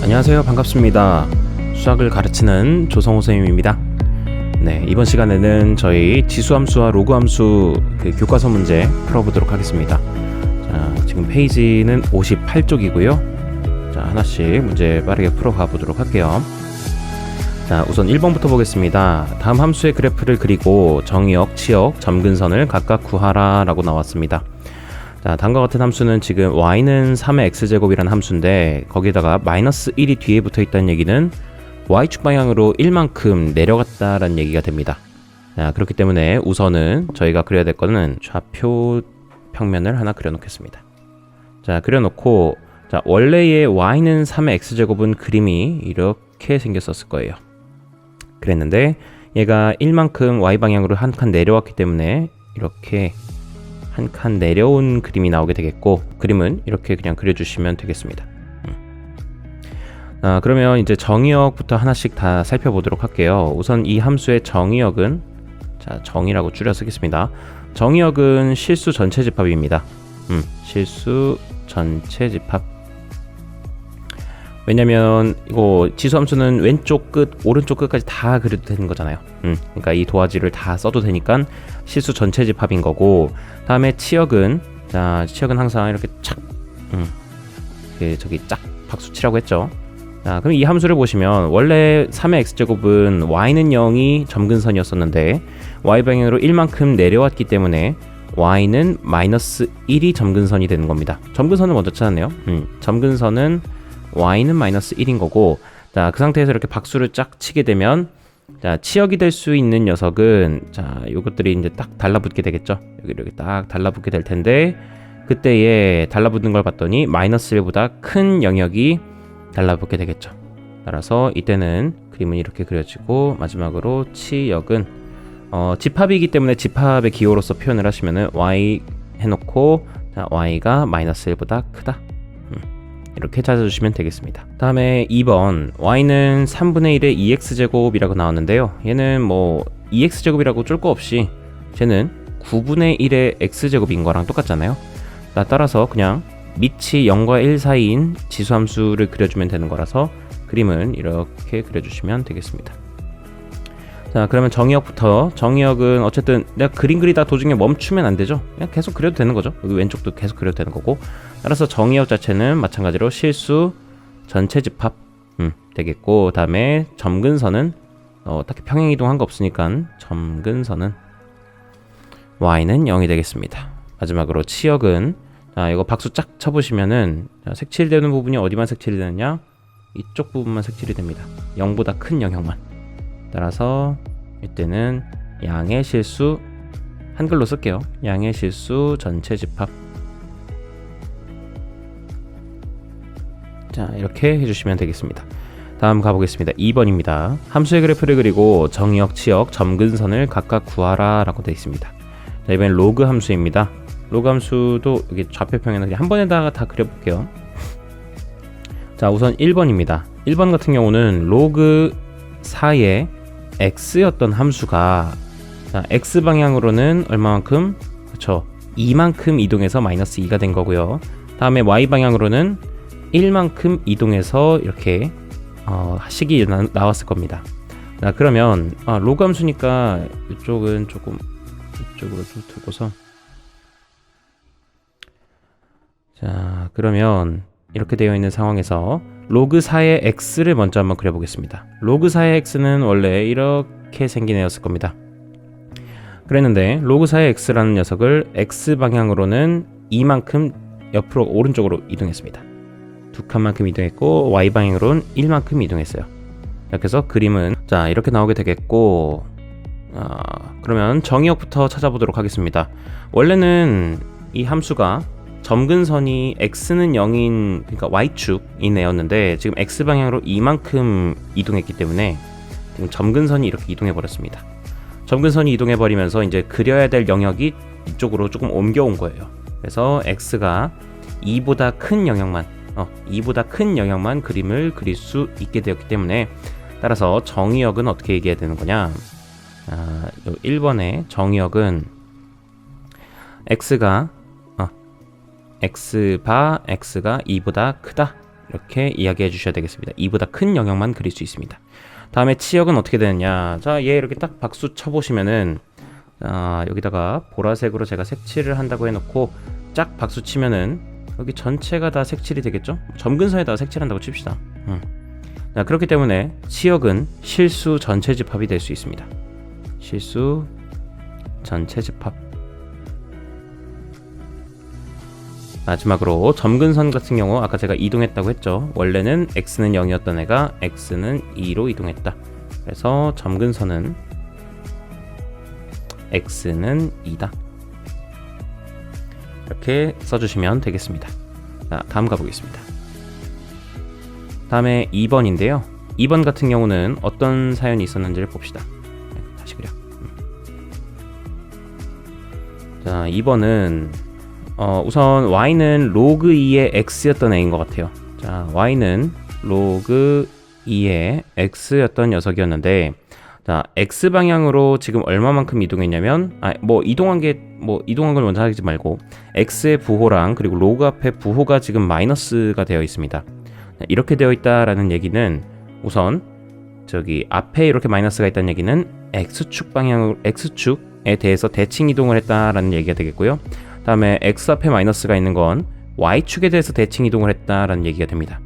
안녕하세요. 반갑습니다. 수학을 가르치는 조성호 선생님입니다. 네, 이번 시간에는 저희 지수함수와 로그함수 교과서 문제 풀어보도록 하겠습니다. 자, 지금 페이지는 58쪽이고요. 자, 하나씩 문제 빠르게 풀어가 보도록 할게요. 자, 우선 1번부터 보겠습니다. 다음 함수의 그래프를 그리고 정의역, 치역, 점근선을 각각 구하라 라고 나왔습니다. 자, 다음과 같은 함수는 지금 y는 3의 x제곱이라는 함수인데 거기다가 마이너스 1이 뒤에 붙어 있다는 얘기는 y축 방향으로 1만큼 내려갔다라는 얘기가 됩니다. 자, 그렇기 때문에 우선은 저희가 그려야 될 거는 좌표 평면을 하나 그려놓겠습니다. 자, 그려놓고 자, 원래의 y는 3의 x제곱은 그림이 이렇게 생겼었을 거예요. 그랬는데 얘가 1만큼 y 방향으로 한 칸 내려왔기 때문에 이렇게 한 칸 내려온 그림이 나오게 되겠고, 그림은 이렇게 그냥 그려주시면 되겠습니다. 그러면 이제 정의역부터 하나씩 다 살펴보도록 할게요. 우선 이 함수의 정의역은, 자, 정의라고 줄여 쓰겠습니다. 정의역은 실수 전체 집합입니다. 실수 전체 집합. 왜냐면 이거 지수함수는 왼쪽 끝, 오른쪽 끝까지 다 그려도 되는 거잖아요. 그러니까 이 도화지를 다 써도 되니까 실수 전체 집합인 거고, 다음에 치역은, 자, 치역은 항상 이렇게 착, 저기 짝 박수 치라고 했죠. 자, 그럼 이 함수를 보시면 원래 3의 x제곱은 y는 0이 점근선이었었는데 y 방향으로 1만큼 내려왔기 때문에 y는 마이너스 1이 점근선이 되는 겁니다. 점근선을 먼저 찾았네요. 점근선은 y는 마이너스 1인 거고, 자, 그 상태에서 이렇게 박수를 쫙 치게 되면, 자, 치역이 될 수 있는 녀석은, 자, 요것들이 이제 딱 달라붙게 되겠죠. 여기 이렇게 딱 달라붙게 될 텐데, 그때에 달라붙는 걸 봤더니 마이너스 1보다 큰 영역이 달라붙게 되겠죠. 따라서 이때는 그림은 이렇게 그려지고, 마지막으로 치역은 집합이기 때문에 집합의 기호로서 표현을 하시면은 y 해놓고, 자, y가 마이너스 1보다 크다. 이렇게 찾아주시면 되겠습니다. 다음에 2번, y는 3분의 1의 2x제곱이라고 나왔는데요. 얘는 뭐 2x제곱이라고 줄 거 없이 쟤는 9분의 1의 x제곱인 거랑 똑같잖아요. 따라서 그냥 밑이 0과 1 사이인 지수함수를 그려주면 되는 거라서 그림은 이렇게 그려주시면 되겠습니다. 자, 그러면 정의역부터. 정의역은 어쨌든 내가 그림 그리다 도중에 멈추면 안 되죠. 그냥 계속 그려도 되는 거죠. 여기 왼쪽도 계속 그려도 되는 거고, 따라서 정의역 자체는 마찬가지로 실수 전체 집합 되겠고, 다음에 점근선은 딱히 평행이동한 거 없으니까 점근선은 y는 0이 되겠습니다. 마지막으로 치역은, 자, 이거 박수 쫙 쳐보시면은, 자, 색칠되는 부분이 어디만 색칠이 되느냐, 이쪽 부분만 색칠이 됩니다. 0보다 큰 영역만. 따라서 이때는 양의 실수, 한글로 쓸게요. 양의 실수 전체 집합. 자, 이렇게 해주시면 되겠습니다. 다음 가보겠습니다. 2번입니다. 함수의 그래프를 그리고 정의역, 치역, 점근선을 각각 구하라 라고 되어 있습니다. 자, 이번엔 로그 함수입니다. 로그 함수도 여기 좌표평에는 그냥 한 번에다가 다 그려볼게요. 자, 우선 1번입니다. 1번 같은 경우는 로그 4의 x였던 함수가, 자, x 방향으로는 얼마만큼? 그쵸, 2만큼 이동해서 마이너스 2가 된 거고요. 다음에 y 방향으로는 1만큼 이동해서 이렇게 식이 나왔을 겁니다. 자, 그러면 로그 함수니까 이쪽은 조금 이쪽으로 좀 두고서, 자, 그러면 이렇게 되어 있는 상황에서 로그 4의 x를 먼저 한번 그려보겠습니다. 로그 4의 x는 원래 이렇게 생긴 애였을 겁니다. 그랬는데 로그 4의 x라는 녀석을 x 방향으로는 2만큼 옆으로 오른쪽으로 이동했습니다. 두 칸만큼 이동했고 y 방향으로는 1만큼 이동했어요. 이렇게 해서 그림은, 자, 이렇게 나오게 되겠고, 그러면 정의역부터 찾아보도록 하겠습니다. 원래는 이 함수가 점근선이 x는 0인, 그러니까 y축인 애였는데 지금 x 방향으로 2만큼 이동했기 때문에 지금 점근선이 이렇게 이동해 버렸습니다. 점근선이 이동해 버리면서 이제 그려야 될 영역이 이쪽으로 조금 옮겨온 거예요. 그래서 x가 2보다 큰 영역만 그림을 그릴 수 있게 되었기 때문에, 따라서 정의역은 어떻게 얘기해야 되는 거냐, 1번의 정의역은 x가 x가 2보다 크다, 이렇게 이야기해 주셔야 되겠습니다. 2보다 큰 영역만 그릴 수 있습니다. 다음에 치역은 어떻게 되느냐. 자, 얘 이렇게 딱 박수 쳐보시면은 여기다가 보라색으로 제가 색칠을 한다고 해놓고 짝 박수 치면은 여기 전체가 다 색칠이 되겠죠? 점근선에다가 색칠한다고 칩시다. 자, 그렇기 때문에 치역은 실수 전체 집합이 될 수 있습니다. 실수 전체 집합. 마지막으로 점근선 같은 경우 아까 제가 이동했다고 했죠. 원래는 x는 0이었던 애가 x는 2로 이동했다. 그래서 점근선은 x는 2다. 이렇게 써주시면 되겠습니다. 자, 다음 가보겠습니다. 다음에 2번인데요. 2번 같은 경우는 어떤 사연이 있었는지를 봅시다. 다시 그려. 자, 2번은 우선 y는 로그 2의 x였던 애인 것 같아요. 자, y는 로그 2의 x였던 녀석이었는데, 자, x 방향으로 지금 얼마만큼 이동했냐면, 이동한 걸 먼저 하지 말고 x의 부호랑 그리고 로그 앞에 부호가 지금 마이너스가 되어 있습니다. 자, 이렇게 되어 있다라는 얘기는 우선 저기 앞에 이렇게 마이너스가 있다는 얘기는 x축 방향으로 x축에 대해서 대칭 이동을 했다라는 얘기가 되겠고요. 다음에 x 앞에 마이너스가 있는 건 y축에 대해서 대칭 이동을 했다라는 얘기가 됩니다.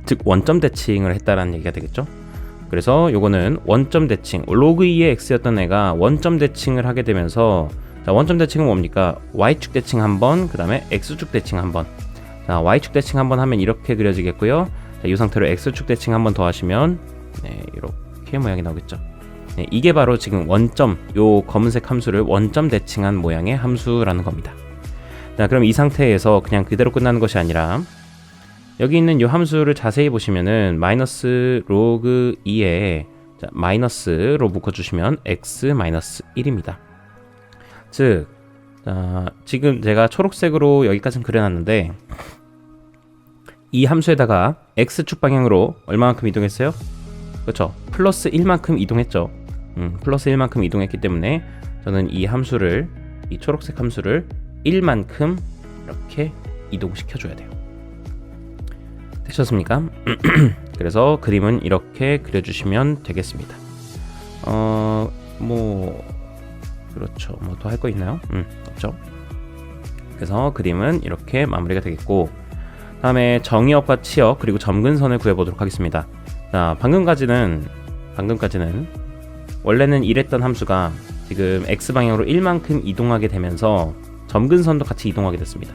즉 원점 대칭을 했다라는 얘기가 되겠죠. 그래서 요거는 원점 대칭, 로그 2의 x였던 애가 원점 대칭을 하게 되면서, 자, 원점 대칭은 뭡니까? y축 대칭 한번, 그 다음에 x축 대칭 한번. 자, y축 대칭 한번 하면 이렇게 그려지겠고요. 자, 이 상태로 x축 대칭 한번 더 하시면 이렇게 모양이 나오겠죠. 이게 바로 지금 원점, 요 검은색 함수를 원점 대칭한 모양의 함수라는 겁니다. 자, 그럼 이 상태에서 그냥 그대로 끝나는 것이 아니라 여기 있는 요 함수를 자세히 보시면은 마이너스 로그 2에 마이너스로 묶어주시면 x 마이너스 1입니다. 즉, 지금 제가 초록색으로 여기까지는 그려놨는데 이 함수에다가 x축 방향으로 얼마만큼 이동했어요? 그렇죠. 플러스 1만큼 이동했죠. 플러스 1만큼 이동했기 때문에 저는 이 함수를, 이 초록색 함수를 1만큼 이렇게 이동시켜줘야 돼요. 되셨습니까? 그래서 그림은 이렇게 그려주시면 되겠습니다. 그렇죠. 뭐 더 할 거 있나요? 없죠. 그래서 그림은 이렇게 마무리가 되겠고, 다음에 정의역과 치역 그리고 점근선을 구해보도록 하겠습니다. 자, 방금까지는 원래는 이랬던 함수가 지금 x방향으로 1만큼 이동하게 되면서 점근선도 같이 이동하게 됐습니다.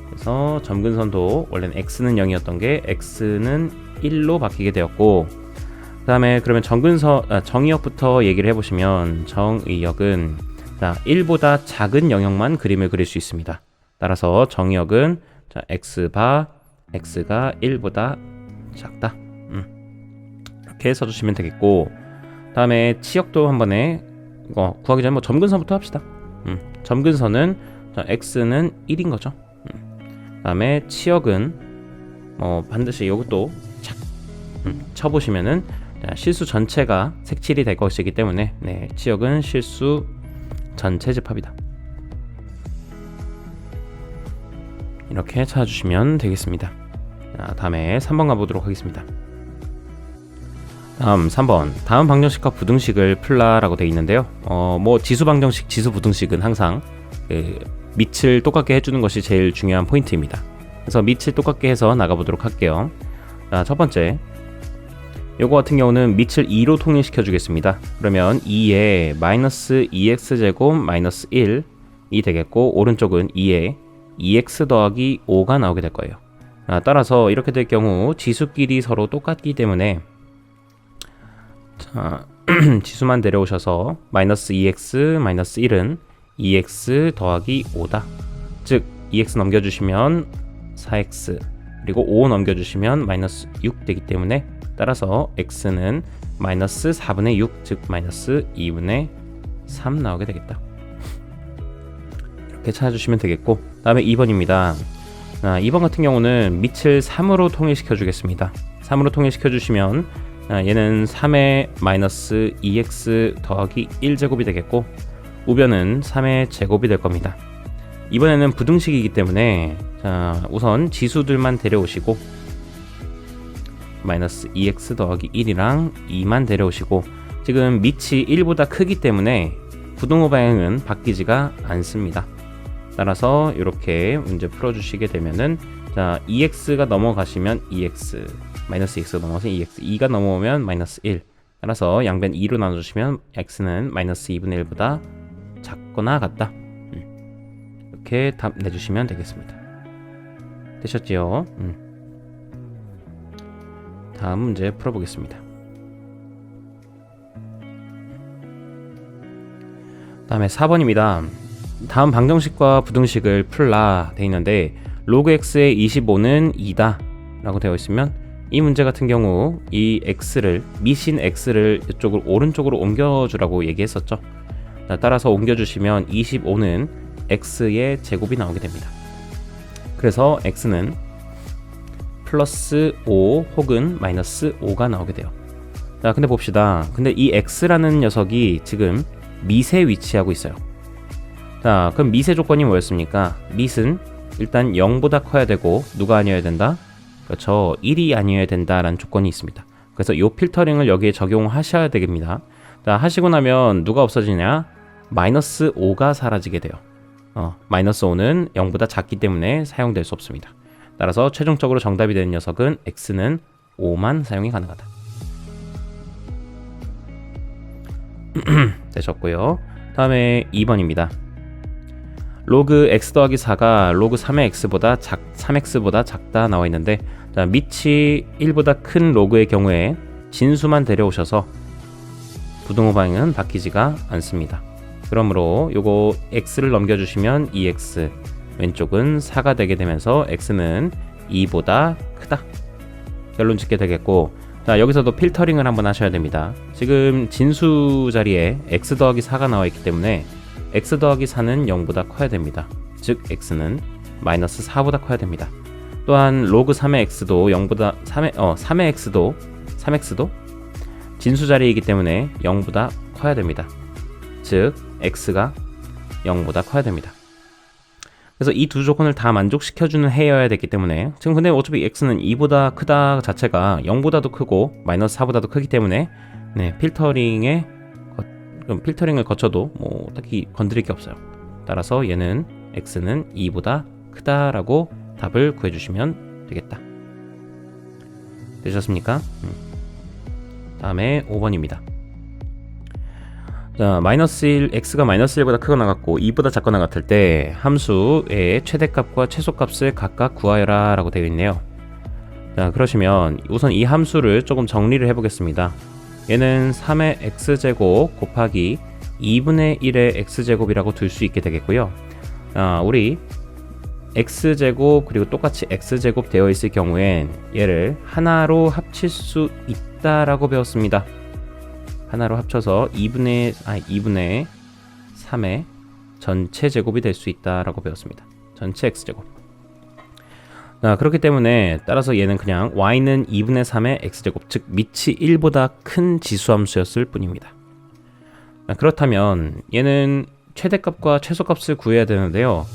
그래서 점근선도 원래는 x는 0이었던 게 x는 1로 바뀌게 되었고, 그 다음에 그러면 정의역부터 얘기를 해보시면 정의역은 1보다 작은 영역만 그림을 그릴 수 있습니다. 따라서 정의역은 x가 1보다 작다. 이렇게 써주시면 되겠고, 다음에 치역도 한 번에 구하기 전에 점근선부터 합시다. 점근선은 x는 1인 거죠. 다음에 치역은 반드시 이것도 착 쳐보시면은 실수 전체가 색칠이 될 것이기 때문에 치역은 실수 전체 집합이다. 이렇게 찾아주시면 되겠습니다. 자, 다음에 3번 가보도록 하겠습니다. 다음 3번, 다음 방정식과 부등식을 풀라라고 되어 있는데요. 지수 방정식, 지수 부등식은 항상 밑을 똑같게 해주는 것이 제일 중요한 포인트입니다. 그래서 밑을 똑같게 해서 나가보도록 할게요. 자, 첫 번째, 요거 같은 경우는 밑을 2로 통일시켜 주겠습니다. 그러면 2에 마이너스 2x제곱 마이너스 1이 되겠고, 오른쪽은 2에 2x 더하기 5가 나오게 될 거예요. 따라서 이렇게 될 경우 지수끼리 서로 똑같기 때문에, 자, 지수만 내려오셔서 마이너스 2x 마이너스 1은 2x 더하기 5다. 즉 2x 넘겨주시면 4x, 그리고 5 넘겨주시면 마이너스 6 되기 때문에, 따라서 x는 마이너스 4분의 6, 즉 마이너스 2분의 3 나오게 되겠다. 이렇게 찾아주시면 되겠고, 다음에 2번입니다. 2번 같은 경우는 밑을 3으로 통일시켜 주겠습니다. 3으로 통일시켜 주시면 얘는 3의 마이너스 2x 더하기 1제곱이 되겠고, 우변은 3의 제곱이 될 겁니다. 이번에는 부등식이기 때문에 우선 지수들만 데려오시고 마이너스 2x 더하기 1이랑 2만 데려오시고, 지금 밑이 1보다 크기 때문에 부등호 방향은 바뀌지가 않습니다. 따라서 이렇게 문제 풀어주시게 되면은, 자, 2x가 넘어가시면 2x, 마이너스 2x가 넘어가서 2x, 2가 넘어오면 마이너스 1. 따라서 양변 2로 나눠주시면 x는 마이너스 2분의 1보다 작거나 같다. 이렇게 답 내주시면 되겠습니다. 되셨지요? 다음 문제 풀어보겠습니다. 다음에 4번입니다. 다음 방정식과 부등식을 풀라 되어 있는데, 로그 x의 25는 2다 라고 되어 있으면, 이 문제 같은 경우 이 x를, 미신 x를 이쪽으로 오른쪽으로 옮겨주라고 얘기했었죠. 따라서 옮겨주시면 25는 x의 제곱이 나오게 됩니다. 그래서 x는 플러스 5 혹은 마이너스 5가 나오게 돼요. 자, 근데 봅시다. 근데 이 x라는 녀석이 지금 밑에 위치하고 있어요. 자, 그럼 밑의 조건이 뭐였습니까? 밑은 일단 0보다 커야 되고, 누가 아니어야 된다? 그렇죠, 1이 아니어야 된다라는 조건이 있습니다. 그래서 이 필터링을 여기에 적용하셔야 됩니다. 자, 하시고 나면 누가 없어지냐? 마이너스 5가 사라지게 돼요. 마이너스 5는 0보다 작기 때문에 사용될 수 없습니다. 따라서 최종적으로 정답이 되는 녀석은 x는 5만 사용이 가능하다. 되셨고요. 다음에 2번입니다. 로그 x 더하기 4가 로그 3의 x보다 3x보다 작다 나와 있는데, 자, 밑이 1보다 큰 로그의 경우에 진수만 데려오셔서 부등호 방향은 바뀌지가 않습니다. 그러므로 요거 x를 넘겨주시면 2x, 왼쪽은 4가 되게 되면서 x는 2보다 크다. 결론 짓게 되겠고, 자, 여기서도 필터링을 한번 하셔야 됩니다. 지금 진수 자리에 x 더하기 4가 나와 있기 때문에 x 더하기 4는 0보다 커야 됩니다. 즉 x는 마이너스 4보다 커야 됩니다. 또한 로그 3의 x도 0보다 3x도 진수 자리이기 때문에 0보다 커야 됩니다. 즉 x가 0보다 커야 됩니다. 그래서 이 두 조건을 다 만족시켜주는 해여야 됐기 때문에, 지금 근데 어차피 x는 2보다 크다 자체가 0보다도 크고 마이너스 4보다도 크기 때문에, 필터링을 거쳐도 뭐 딱히 건드릴 게 없어요. 따라서 얘는 x는 2보다 크다라고 답을 구해주시면 되겠다. 되셨습니까? 다음에 5번입니다. 자, 마이너스 1, x가 마이너스 1보다 크거나 같고 2보다 작거나 같을 때 함수의 최대값과 최소값을 각각 구하여라 라고 되어 있네요. 자, 그러시면 우선 이 함수를 조금 정리를 해보겠습니다. 얘는 3의 x제곱 곱하기 2분의 1의 x제곱이라고 둘 수 있게 되겠고요. 우리 x제곱 그리고 똑같이 x제곱 되어 있을 경우엔 얘를 하나로 합칠 수 있다라고 배웠습니다. 하나로 합쳐서 2분의 3의 전체 제곱이 될 수 있다라고 배웠습니다. 전체 x제곱. 그렇기 때문에 따라서 얘는 그냥 y는 2분의 3의 x제곱, 즉 밑이 1보다 큰 지수함수였을 뿐입니다. 그렇다면 얘는 최대값과 최소값을 구해야 되는데요.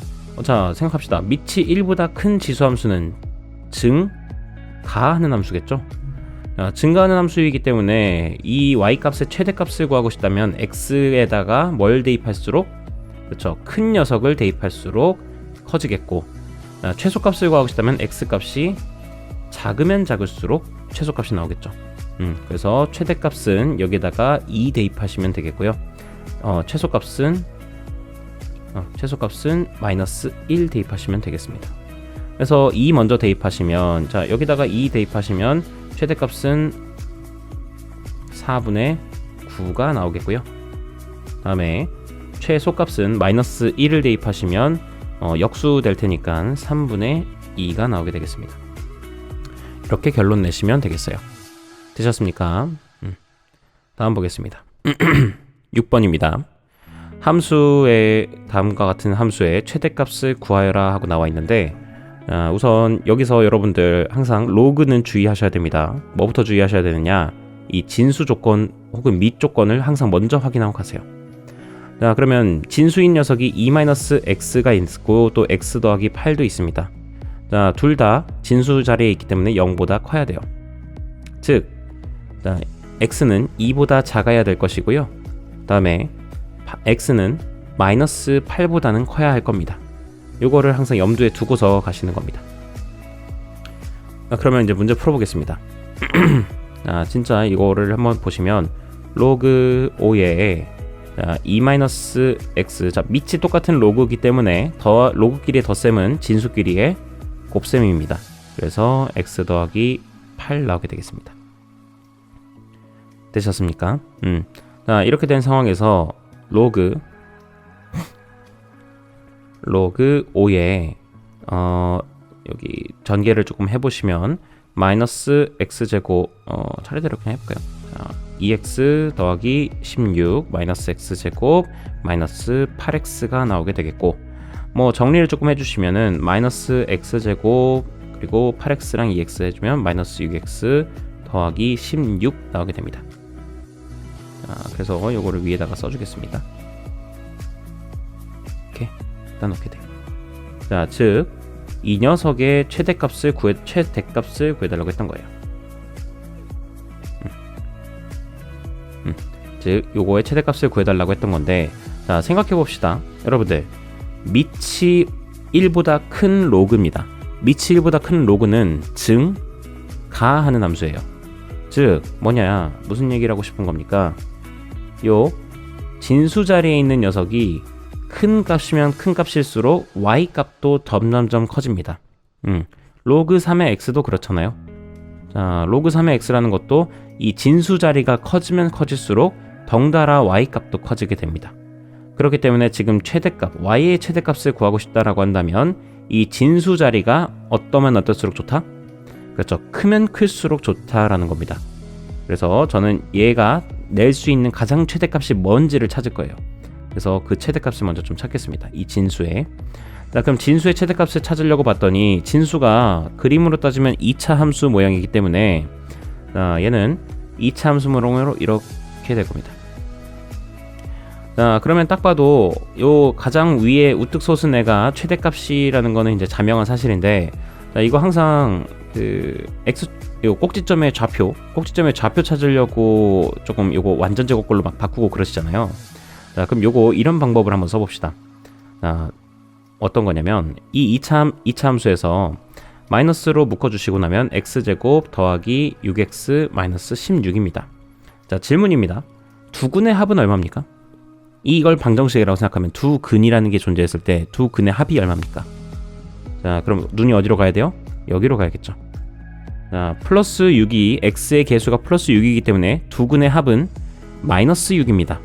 자, 생각합시다. 밑이 1보다 큰 지수함수는 증가하는 함수겠죠? 증가하는 함수이기 때문에 이 y값의 최대값을 구하고 싶다면 x에다가 뭘 대입할수록, 그렇죠, 큰 녀석을 대입할수록 커지겠고, 최소값을 구하고 싶다면 x값이 작으면 작을수록 최소값이 나오겠죠. 그래서 최대값은 여기다가 2 대입하시면 되겠고요. 최소값은 마이너스 1 대입하시면 되겠습니다. 그래서 2 먼저 대입하시면, 자, 여기다가 2 대입하시면 최대값은 4분의 9가 나오겠고요. 다음에 최소값은 마이너스 1을 대입하시면 역수 될 테니까 3분의 2가 나오게 되겠습니다. 이렇게 결론 내시면 되겠어요. 되셨습니까? 다음 보겠습니다. 6번입니다. 함수의 다음과 같은 함수의 최대값을 구하여라 하고 나와 있는데, 우선 여기서 여러분들 항상 로그는 주의하셔야 됩니다. 뭐부터 주의하셔야 되느냐, 이 진수 조건 혹은 밑 조건을 항상 먼저 확인하고 가세요. 자, 그러면 진수인 녀석이 2-x가 있고 또 x 더하기 8도 있습니다. 자, 둘 다 진수 자리에 있기 때문에 0보다 커야 돼요. 즉 x는 2보다 작아야 될 것이고요. 그 다음에 x는 마이너스 8보다는 커야 할 겁니다. 요거를 항상 염두에 두고서 가시는 겁니다. 그러면 이제 문제 풀어보겠습니다. 진짜 이거를 한번 보시면 로그 5의 2-x, 자, 밑이 똑같은 로그이기 때문에 로그끼리의 덧셈은 진수끼리의 곱셈입니다. 그래서 x 더하기 8 나오게 되겠습니다. 되셨습니까? 자, 이렇게 된 상황에서 로그 5에 여기 전개를 조금 해보시면 마이너스 x제곱 차례대로 그냥 해볼까요? 자, 2x 더하기 16 마이너스 x제곱 마이너스 8x가 나오게 되겠고, 뭐 정리를 조금 해주시면은 마이너스 x제곱 그리고 8x랑 2x 해주면 마이너스 6x 더하기 16 나오게 됩니다. 자, 그래서 요거를 위에다가 써주겠습니다. 이렇게 일단 놓게 돼요. 자, 즉 이 녀석의 최대값을 구해달라고 했던 거예요. 즉 요거의 최대값을 구해달라고 했던 건데, 자, 생각해 봅시다. 여러분들, 밑이 1보다 큰 로그입니다. 밑이 1보다 큰 로그는 증가하는 함수예요. 즉 뭐냐, 무슨 얘기를 하고 싶은 겁니까? 요 진수 자리에 있는 녀석이 큰 값이면 큰 값일수록 y 값도 점점점 커집니다. 로그 3의 x도 그렇잖아요. 자, 로그 3의 x라는 것도 이 진수 자리가 커지면 커질수록 덩달아 y 값도 커지게 됩니다. 그렇기 때문에 지금 최대값, y의 최대값을 구하고 싶다라고 한다면 이 진수 자리가 어떠면 어떨수록 좋다? 그렇죠. 크면 클수록 좋다라는 겁니다. 그래서 저는 얘가 낼 수 있는 가장 최대값이 뭔지를 찾을 거예요. 그래서 그 최대값을 먼저 좀 찾겠습니다. 이 진수에. 자, 그럼 진수의 최대값을 찾으려고 봤더니 진수가 그림으로 따지면 2차 함수 모양이기 때문에 얘는 2차 함수 모양으로 이렇게 될 겁니다. 자, 그러면 딱 봐도 요 가장 위에 우뚝 솟은 애가 최대값이라는 거는 이제 자명한 사실인데, 자, 이거 항상 그 요 꼭지점의 좌표 찾으려고 조금 요거 완전 제곱꼴로 막 바꾸고 그러시잖아요. 자, 그럼 요거 이런 방법을 한번 써봅시다. 자, 어떤 거냐면 이 2차 함수에서 마이너스로 묶어주시고 나면 x제곱 더하기 6x 마이너스 16입니다. 자, 질문입니다. 두 근의 합은 얼마입니까? 이걸 방정식이라고 생각하면 두 근이라는 게 존재했을 때 두 근의 합이 얼마입니까? 자, 그럼 눈이 어디로 가야 돼요? 여기로 가야겠죠. 자, 플러스 6이 x의 개수가 플러스 6이기 때문에 두 근의 합은 마이너스 6입니다.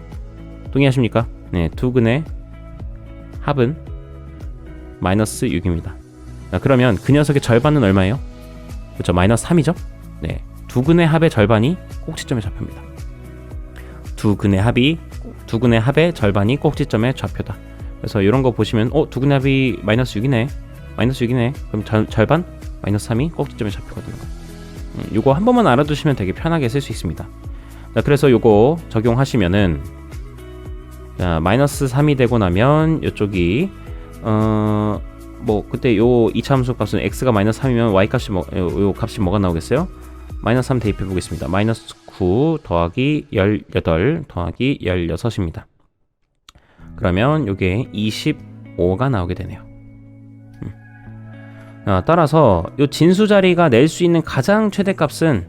동의하십니까? 네, 두 근의 합은 마이너스 6입니다. 자, 그러면 그 녀석의 절반은 얼마예요? 그렇죠, 마이너스 3이죠? 네, 두 근의 합의 절반이 꼭지점의 좌표입니다. 두 근의 합의 절반이 꼭지점의 좌표다. 그래서 이런 거 보시면 두 근의 합이 마이너스 6이네. 그럼 절반? 마이너스 3이 꼭지점의 좌표거든요. 요거 한 번만 알아두시면 되게 편하게 쓸 수 있습니다. 자, 그래서 요거 적용하시면은, 자, 마이너스 3이 되고 나면 요쪽이 뭐 그때 요 2차 함수 값은 x가 마이너스 3이면 y 값이 요 값이 뭐가 나오겠어요? 마이너스 3 대입해 보겠습니다. 마이너스 9 더하기 18 더하기 16입니다. 그러면 요게 25가 나오게 되네요. 따라서 요 진수 자리가 낼 수 있는 가장 최대값은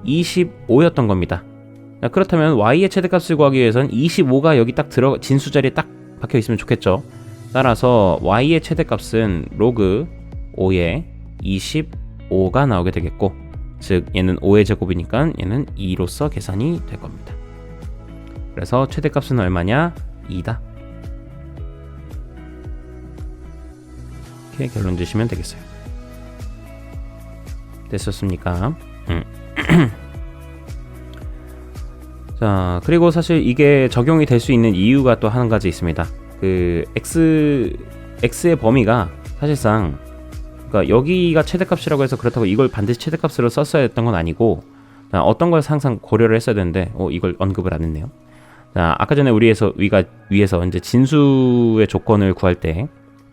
25였던 겁니다. 그렇다면 y의 최대값을 구하기 위해서는 25가 여기 딱 진수 자리에 딱 박혀 있으면 좋겠죠. 따라서 y의 최대값은 로그 5의 25가 나오게 되겠고, 즉 얘는 5의 제곱이니까 얘는 2로서 계산이 될 겁니다. 그래서 최대값은 얼마냐? 2다. 이렇게 결론 주시면 되겠어요. 됐었습니까? 자, 그리고 사실 이게 적용이 될 수 있는 이유가 또 한 가지 있습니다. 그 x의 범위가 사실상, 그러니까 여기가 최대값이라고 해서 그렇다고 이걸 반드시 최대값으로 썼어야 했던 건 아니고, 어떤 걸 항상 고려를 했어야 되는데 이걸 언급을 안 했네요. 자, 아까 전에 위에서 이제 진수의 조건을 구할 때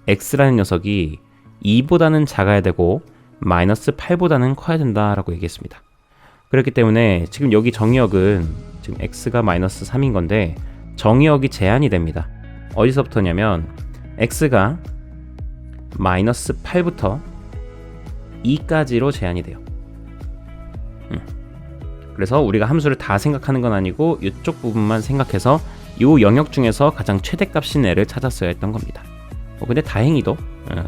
x라는 녀석이 2보다는 작아야 되고 마이너스 8보다는 커야 된다라고 얘기했습니다. 그렇기 때문에 지금 여기 정의역은 지금 x가 마이너스 3인 건데 정의역이 제한이 됩니다. 어디서부터냐면 x가 마이너스 8부터 2까지로 제한이 돼요. 그래서 우리가 함수를 다 생각하는 건 아니고 이쪽 부분만 생각해서 이 영역 중에서 가장 최대값인 애를 찾았어야 했던 겁니다. 근데 다행히도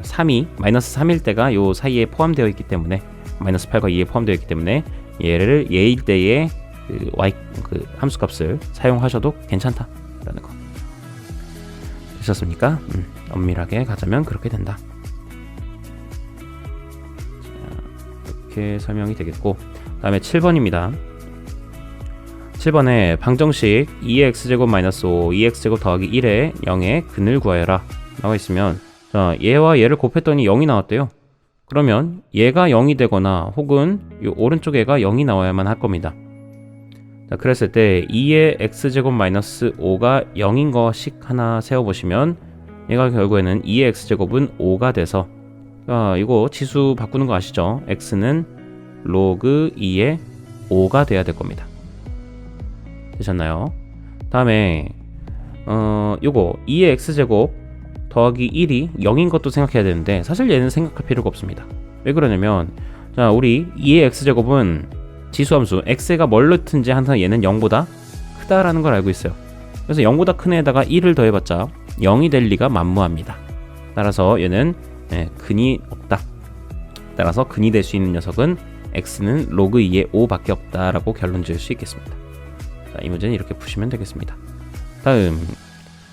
3이 마이너스 3일 때가 요 사이에 포함되어 있기 때문에 마이너스 8과 2에 포함되어 있기 때문에 얘를 얘일 때의 그 함수값을 사용하셔도 괜찮다라는 거. 되셨습니까? 엄밀하게 가자면 그렇게 된다. 자, 이렇게 설명이 되겠고, 다음에 7번입니다. 7번에 방정식 2의 x제곱 마이너스 5, 2x제곱 더하기 1의 0의 근을 구하여라 나와 있으면, 자, 얘와 얘를 곱했더니 0이 나왔대요. 그러면 얘가 0이 되거나 혹은 이 오른쪽 애가 0이 나와야만 할 겁니다. 자, 그랬을 때 2의 x제곱 마이너스 5가 0인 거씩 하나 세워보시면 얘가 결국에는 2의 x제곱은 5가 돼서, 이거 지수 바꾸는 거 아시죠? x는 로그 2의 5가 돼야 될 겁니다. 되셨나요? 다음에 요거 2의 x제곱 더하기 1이 0인 것도 생각해야 되는데 사실 얘는 생각할 필요가 없습니다. 왜 그러냐면, 자, 우리 2의 x제곱은 지수함수 x가 뭘 넣든지 항상 얘는 0보다 크다라는 걸 알고 있어요. 그래서 0보다 큰 애에다가 1을 더해봤자 0이 될 리가 만무합니다. 따라서 얘는 근이 없다. 따라서 근이 될 수 있는 녀석은 x는 로그 2의 5밖에 없다라고 결론 지을 수 있겠습니다. 자, 이 문제는 이렇게 푸시면 되겠습니다. 다음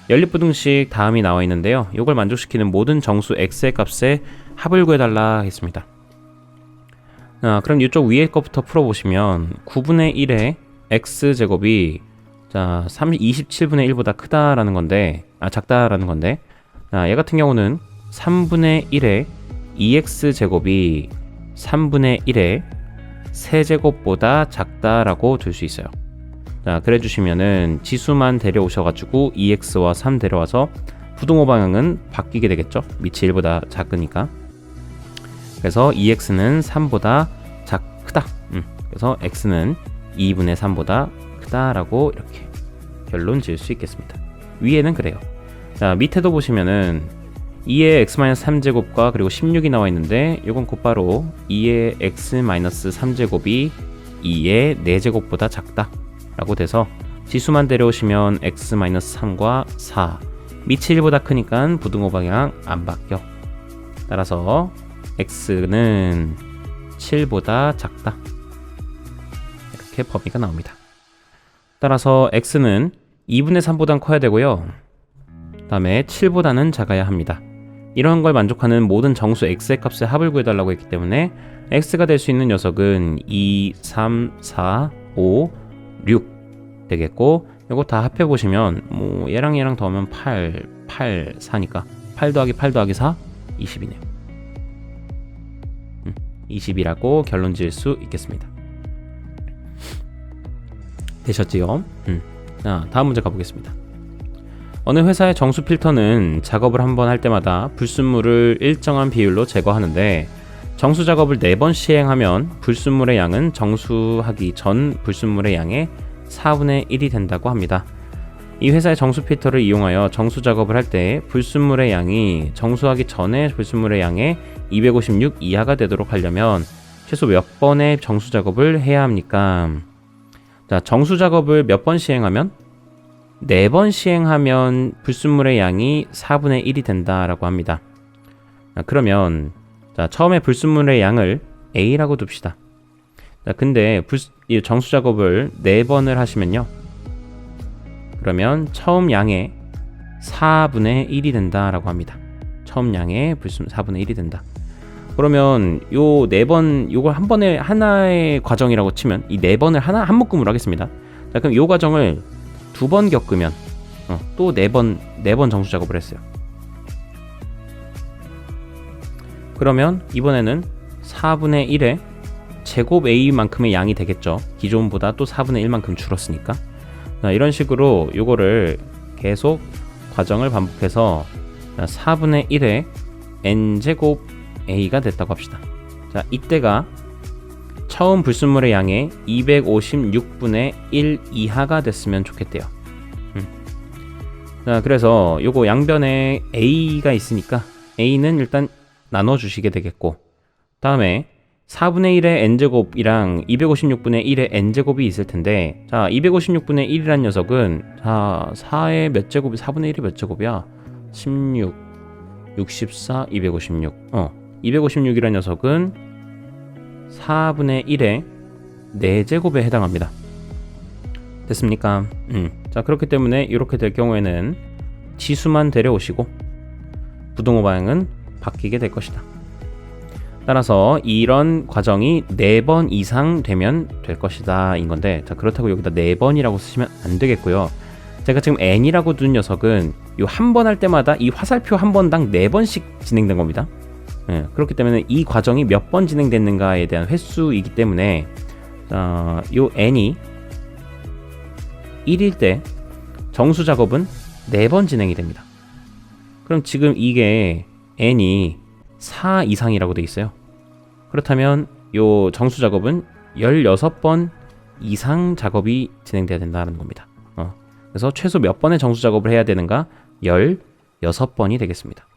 연립부등식 다음이 나와 있는데요. 이걸 만족시키는 모든 정수 x의 값의 합을 구해달라 했습니다. 그럼 이쪽 위에 것부터 풀어보시면 9분의 1의 x제곱이 27분의 1보다 크다라는 건데, 작다라는 건데, 얘 같은 경우는 3분의 1의 2x제곱이 3분의 1의 세제곱보다 작다라고 둘 수 있어요. 자, 그래 주시면은 지수만 데려오셔가지고 2x와 3 데려와서 부등호 방향은 바뀌게 되겠죠. 밑이 1보다 작으니까. 그래서 2x는 3보다 크다. 그래서 x는 2분의 3보다 크다라고 이렇게 결론 지을 수 있겠습니다. 위에는 그래요. 자, 밑에도 보시면은 2의 x-3제곱과 그리고 16이 나와 있는데, 이건 곧바로 2의 x-3제곱이 2의 4제곱보다 작다 라고 돼서 지수만 데려오시면 x-3과 4, 밑이 1보다 크니까 부등호 방향 안 바뀌어. 따라서 x는 7보다 작다. 이렇게 범위가 나옵니다. 따라서 x는 2분의 3보단 커야 되고요. 다음에 7보다는 작아야 합니다. 이런 걸 만족하는 모든 정수 x의 값의 합을 구해달라고 했기 때문에 x가 될 수 있는 녀석은 2, 3, 4, 5, 6 되겠고, 이거 다 합해보시면 얘랑 더하면 8, 4니까 8 더하기 8 더하기 4, 20이네요. 20이라고 결론 지을 수 있겠습니다. 되셨지요? 자, 다음 문제 가보겠습니다. 어느 회사의 정수 필터는 작업을 한번 할 때마다 불순물을 일정한 비율로 제거하는데, 정수 작업을 4번 시행하면 불순물의 양은 정수하기 전 불순물의 양의 4분의 1이 된다고 합니다. 이 회사의 정수 필터를 이용하여 정수 작업을 할 때 불순물의 양이 정수하기 전에 불순물의 양의 256 이하가 되도록 하려면 최소 몇 번의 정수 작업을 해야 합니까? 자, 정수 작업을 몇 번 시행하면? 4번 시행하면 불순물의 양이 4분의 1이 된다라고 합니다. 그러면 처음에 불순물의 양을 A라고 둡시다. 근데 이 정수 작업을 4번을 하시면요, 그러면 처음 양의 4분의 1이 된다라고 합니다. 처음 양의 불순물 4분의 1이 된다. 그러면 요 4번, 요걸 한 번에 하나의 과정이라고 치면 이 4번을 한 묶음으로 하겠습니다. 자, 그럼 요 과정을 2번 겪으면 또 4번 정수 작업을 했어요. 그러면 이번에는 4분의 1의 제곱 A만큼의 양이 되겠죠. 기존보다 또 4분의 1만큼 줄었으니까. 자, 이런 식으로 요거를 계속 과정을 반복해서 4분의 1의 N제곱 A가 됐다고 합시다. 자, 이때가 처음 불순물의 양의 256분의 1 이하가 됐으면 좋겠대요. 자, 그래서 요거 양변에 A가 있으니까 A는 일단 나눠주시게 되겠고, 다음에 4분의 1의 n제곱이랑 256분의 1의 n제곱이 있을 텐데, 자, 256분의 1이란 녀석은, 자, 4의 몇 제곱이, 4분의 1이 몇 제곱이야? 16, 64, 256. 256이란 녀석은 4분의 1의 4제곱에 해당합니다. 됐습니까? 자, 그렇기 때문에 이렇게 될 경우에는 지수만 데려오시고 부등호 방향은 바뀌게 될 것이다. 따라서 이런 과정이 4번 이상 되면 될 것이다 인 건데, 자, 그렇다고 여기다 4번이라고 쓰시면 안 되겠고요. 제가 지금 n이라고 둔 녀석은 요 한 번 할 때마다 이 화살표 한 번당 4번씩 진행된 겁니다. 그렇기 때문에 이 과정이 몇 번 진행됐는가에 대한 횟수이기 때문에, 요 n이 1일 때 정수 작업은 4번 진행이 됩니다. 그럼 지금 이게 n이 4 이상이라고 돼 있어요. 그렇다면 요 정수 작업은 16번 이상 작업이 진행돼야 된다는 겁니다. 그래서 최소 몇 번의 정수 작업을 해야 되는가? 16번이 되겠습니다.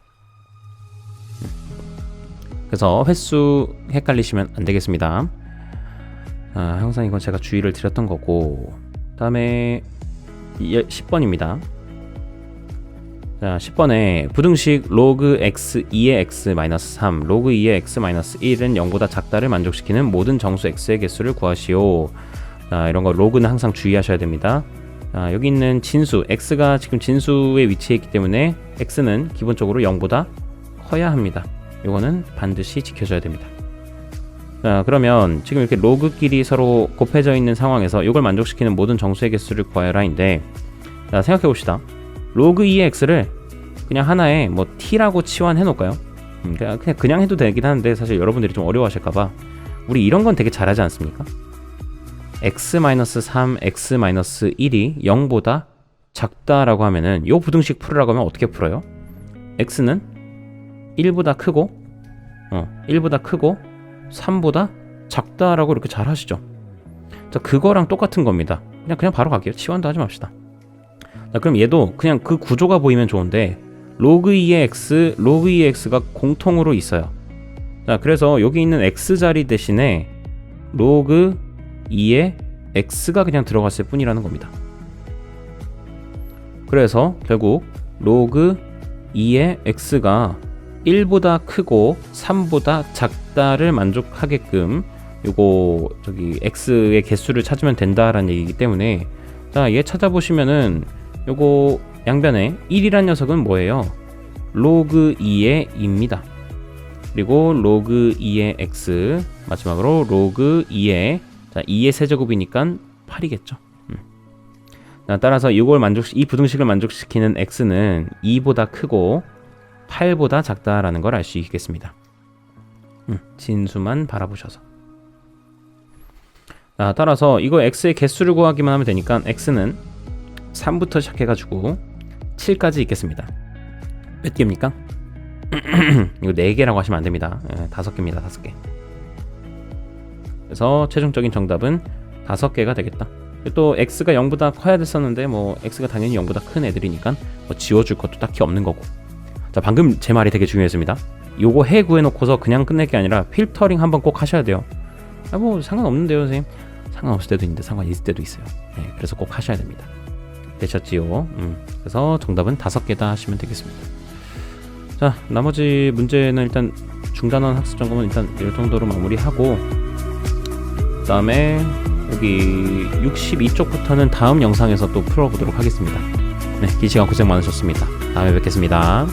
그래서 횟수 헷갈리시면 안 되겠습니다. 항상 이건 제가 주의를 드렸던 거고, 다음에 10번입니다. 자, 10번에 부등식 로그 x 2의 x 마이너스 3, 로그 2의 x 마이너스 1은 0보다 작다를 만족시키는 모든 정수 x의 개수를 구하시오. 자, 이런 거 로그는 항상 주의하셔야 됩니다. 자, 여기 있는 진수 x가 지금 진수에 위치해 있기 때문에 x는 기본적으로 0보다 커야 합니다. 이거는 반드시 지켜줘야 됩니다. 자, 그러면 지금 이렇게 로그끼리 서로 곱해져 있는 상황에서 이걸 만족시키는 모든 정수의 개수를 구하여라인데, 자, 생각해 봅시다. 로그 2의 x를 그냥 하나에 뭐 t라고 치환해 놓을까요? 그냥 해도 되긴 하는데 사실 여러분들이 좀 어려워하실까봐 우리 이런 건 되게 잘하지 않습니까? x-3, x-1이 0보다 작다라고 하면은 요 부등식 풀으라고 하면 어떻게 풀어요? x는 1보다 크고 3보다 작다라고 이렇게 잘 하시죠. 자, 그거랑 똑같은 겁니다. 그냥 바로 갈게요. 치환도 하지 맙시다. 자, 그럼 얘도 그냥 그 구조가 보이면 좋은데 로그 2의 x, 로그 2의 x가 공통으로 있어요. 자, 그래서 여기 있는 x 자리 대신에 로그 2의 x가 그냥 들어갔을 뿐이라는 겁니다. 그래서 결국 로그 2의 x가 1보다 크고 3보다 작다를 만족하게끔 요거 저기 x의 개수를 찾으면 된다라는 얘기이기 때문에, 자, 얘 찾아보시면은 요거 양변에 1이란 녀석은 뭐예요? 로그 2의 2입니다. 그리고 로그 2의 x, 마지막으로 로그 2의, 자, 2의 세제곱이니까 8이겠죠. 따라서 이 부등식을 만족시키는 x는 2보다 크고 8보다 작다라는 걸 알 수 있겠습니다. 진수만 바라보셔서. 자, 따라서 이거 x의 개수를 구하기만 하면 되니까 x는 3부터 시작해가지고 7까지 있겠습니다. 몇 개입니까? 이거 4개라고 하시면 안 됩니다. 5개입니다. 5개. 그래서 최종적인 정답은 5개가 되겠다. 또 x가 0보다 커야 됐었는데 뭐 x가 당연히 0보다 큰 애들이니까 뭐 지워줄 것도 딱히 없는 거고. 자, 방금 제 말이 되게 중요했습니다. 요거 해 구해놓고서 그냥 끝낼 게 아니라 필터링 한번 꼭 하셔야 돼요. 뭐 상관없는데요, 선생님. 상관없을 때도 있는데 상관 있을 때도 있어요. 그래서 꼭 하셔야 됩니다. 되셨지요? 그래서 정답은 5개다 하시면 되겠습니다. 자, 나머지 문제는 일단 중단원 학습 점검은 일단 이 정도로 마무리하고, 그 다음에 여기 62쪽부터는 다음 영상에서 또 풀어보도록 하겠습니다. 긴 시간 고생 많으셨습니다. 다음에 뵙겠습니다.